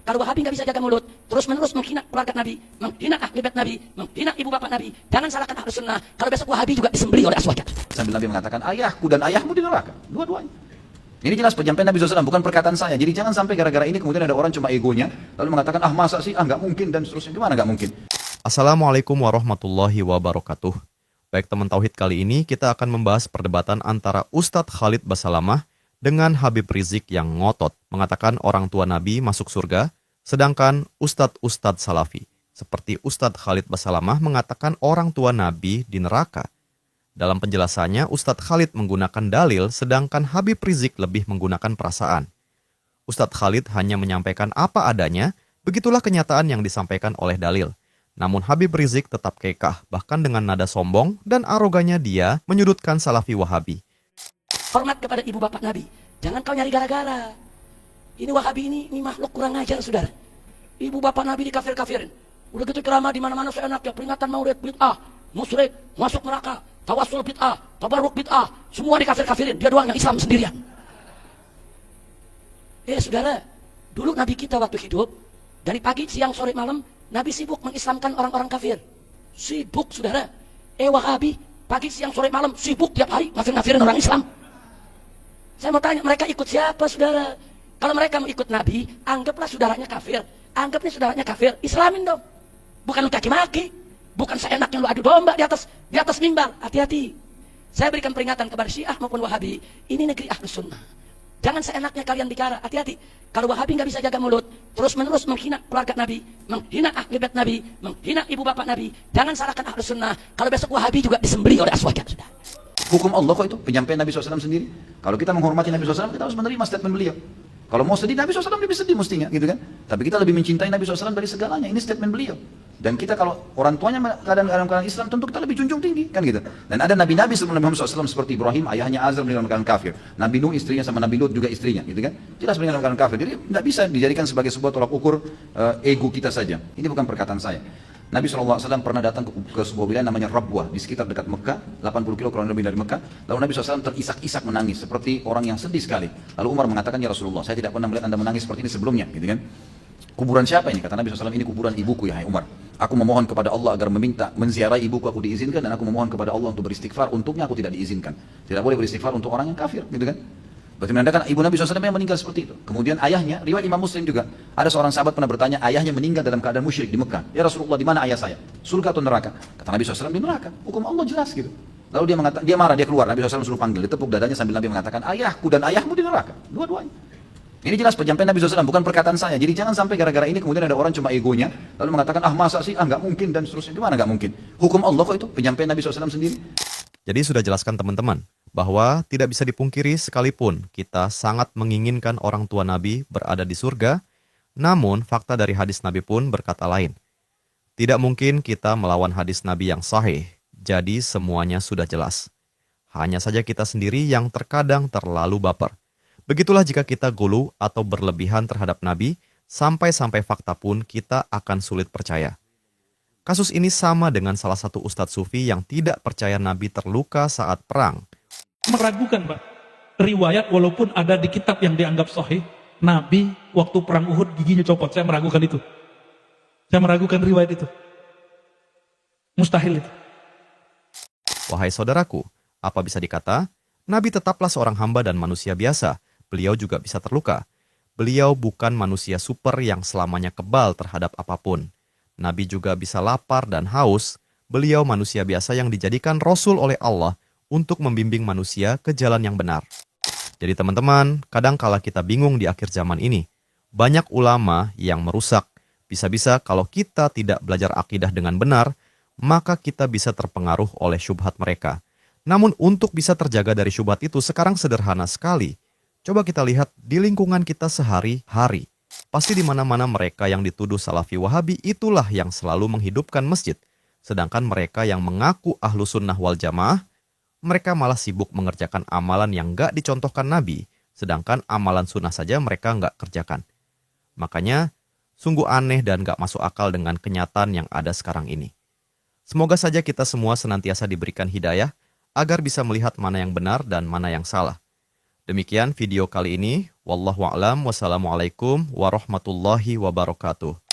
Kalau Wahabi nggak bisa jaga mulut, terus-menerus menghina keluarga Nabi, menghina ahli bait Nabi, menghina ibu bapak Nabi, jangan salahkan Ahlus Sunnah. Kalau besok Wahabi juga disembelih oleh aswad. Sambil Nabi mengatakan, ayahku dan ayahmu di neraka. Dua-duanya. Ini jelas penyampaian Nabi SAW, bukan perkataan saya. Jadi jangan sampai gara-gara ini kemudian ada orang cuma egonya, lalu mengatakan, masa sih, nggak mungkin, dan seterusnya. Gimana nggak mungkin? Assalamualaikum warahmatullahi wabarakatuh. Baik teman Tauhid, kali ini kita akan membahas perdebatan antara Ustadz Khalid Basalamah dengan Habib Rizik yang ngotot mengatakan orang tua Nabi masuk surga, sedangkan Ustadz Salafi seperti Ustadz Khalid Basalamah mengatakan orang tua Nabi di neraka. Dalam penjelasannya, Ustadz Khalid menggunakan dalil, sedangkan Habib Rizik lebih menggunakan perasaan. Ustadz Khalid hanya menyampaikan apa adanya, begitulah kenyataan yang disampaikan oleh dalil. Namun Habib Rizik tetap kekeh, bahkan dengan nada sombong dan arogannya dia menyudutkan Salafi Wahabi. Hormat kepada ibu bapak Nabi, jangan kau nyari gara-gara. Ini Wahabi ini makhluk kurang ajar, saudara. Ibu bapak Nabi dikafir-kafirin. Udah gitu ceramah di mana-mana seenaknya, peringatan maulid bid'ah, musyrik, masuk neraka, tawassul bid'ah, tabarruk bid'ah, semua dikafir-kafirin. Dia doang yang Islam sendirian. Saudara, dulu Nabi kita waktu hidup, dari pagi, siang, sore, malam, Nabi sibuk mengislamkan orang-orang kafir. Sibuk, saudara. Wahabi, pagi, siang, sore, malam, sibuk tiap hari ngafir-ngafirin orang Islam. Saya mau tanya, mereka ikut siapa, saudara? Kalau mereka mau ikut Nabi, anggaplah saudaranya kafir. Anggapnya saudaranya kafir, Islamin dong. Bukan lu caci maki, bukan seenaknya lu adu domba di atas mimbar. Hati-hati. Saya berikan peringatan kepada Syiah maupun Wahabi, ini negeri Ahlus Sunnah. Jangan seenaknya kalian bicara, hati-hati. Kalau Wahabi nggak bisa jaga mulut, terus-menerus menghina keluarga Nabi, menghina ahli bait Nabi, menghina ibu bapak Nabi, jangan salahkan Ahlus Sunnah. Kalau besok Wahabi juga disembelih oleh aswad. Hukum Allah kok itu, penyampaian Nabi SAW sendiri. Kalau kita menghormati Nabi SAW, kita harus menerima statement beliau. Kalau mau sedih, Nabi SAW lebih sedih mestinya, gitu kan? Tapi kita lebih mencintai Nabi SAW dari segalanya. Ini statement beliau. Dan kita kalau orang tuanya keadaan Islam, tentu kita lebih junjung tinggi, kan gitu. Dan ada nabi-nabi sebelum Nabi Muhammad SAW seperti Ibrahim, ayahnya Azar meninggal dalam keadaan kafir. Nabi Nuh istrinya sama Nabi Lut juga istrinya, gitu kan? Jelas meninggal dalam keadaan kafir. Jadi tidak bisa dijadikan sebagai sebuah tolak ukur ego kita saja. Ini bukan perkataan saya. Nabi SAW pernah datang ke sebuah wilayah namanya Rabwah, di sekitar dekat Mekah, 80 kilo kurang lebih dari Mekah. Lalu Nabi SAW terisak-isak menangis, seperti orang yang sedih sekali. Lalu Umar mengatakan, ya Rasulullah, saya tidak pernah melihat anda menangis seperti ini sebelumnya, gitu kan? Kuburan siapa ini? Kata Nabi SAW, ini kuburan ibuku, ya Umar. Aku memohon kepada Allah agar menziarahi ibuku, aku diizinkan, dan aku memohon kepada Allah untuk beristighfar, untuknya aku tidak diizinkan. Tidak boleh beristighfar untuk orang yang kafir, gitu kan? Berarti menandakan ibu Nabi SAW yang meninggal seperti itu. Kemudian ayahnya, riwayat Imam Muslim juga, ada seorang sahabat pernah bertanya, ayahnya meninggal dalam keadaan musyrik di Mekah. Ya Rasulullah, di mana ayah saya? Surga atau neraka? Kata Nabi SAW, di neraka. Hukum Allah jelas gitu. Lalu dia marah, dia keluar. Nabi SAW suruh panggil, dia tepuk dadanya sambil Nabi mengatakan, ayahku dan ayahmu di neraka. Dua-duanya. Ini jelas penyampaian Nabi SAW, bukan perkataan saya. Jadi jangan sampai gara-gara ini kemudian ada orang cuma egonya, lalu mengatakan, masa sih, nggak mungkin, dan seterusnya. Gimana nggak mungkin? Hukum Allah kok itu, penyampaian Nabi SAW sendiri. Jadi sudah jelaskan teman-teman, bahwa tidak bisa dipungkiri sekalipun kita sangat menginginkan orang tua Nabi berada di surga, namun fakta dari hadis Nabi pun berkata lain. Tidak mungkin kita melawan hadis Nabi yang sahih, jadi semuanya sudah jelas. Hanya saja kita sendiri yang terkadang terlalu baper. Begitulah jika kita gulu atau berlebihan terhadap Nabi, sampai-sampai fakta pun kita akan sulit percaya. Kasus ini sama dengan salah satu ustadz sufi yang tidak percaya Nabi terluka saat perang. Meragukan, Pak, riwayat walaupun ada di kitab yang dianggap sahih, Nabi waktu perang Uhud giginya copot. Saya meragukan itu. Saya meragukan riwayat itu. Mustahil itu. Wahai saudaraku, apa bisa dikata? Nabi tetaplah seorang hamba dan manusia biasa. Beliau juga bisa terluka. Beliau bukan manusia super yang selamanya kebal terhadap apapun. Nabi juga bisa lapar dan haus. Beliau manusia biasa yang dijadikan Rasul oleh Allah untuk membimbing manusia ke jalan yang benar. Jadi teman-teman, kadang kala kita bingung di akhir zaman ini. Banyak ulama yang merusak. Bisa-bisa kalau kita tidak belajar akidah dengan benar, maka kita bisa terpengaruh oleh syubhat mereka. Namun untuk bisa terjaga dari syubhat itu sekarang sederhana sekali. Coba kita lihat di lingkungan kita sehari-hari. Pasti di mana-mana mereka yang dituduh Salafi Wahabi itulah yang selalu menghidupkan masjid. Sedangkan mereka yang mengaku Ahlus Sunnah wal Jamaah, mereka malah sibuk mengerjakan amalan yang gak dicontohkan Nabi, sedangkan amalan sunnah saja mereka gak kerjakan. Makanya, sungguh aneh dan gak masuk akal dengan kenyataan yang ada sekarang ini. Semoga saja kita semua senantiasa diberikan hidayah, agar bisa melihat mana yang benar dan mana yang salah. Demikian video kali ini. Wallahu a'lam. Wassalamualaikum warahmatullahi wabarakatuh.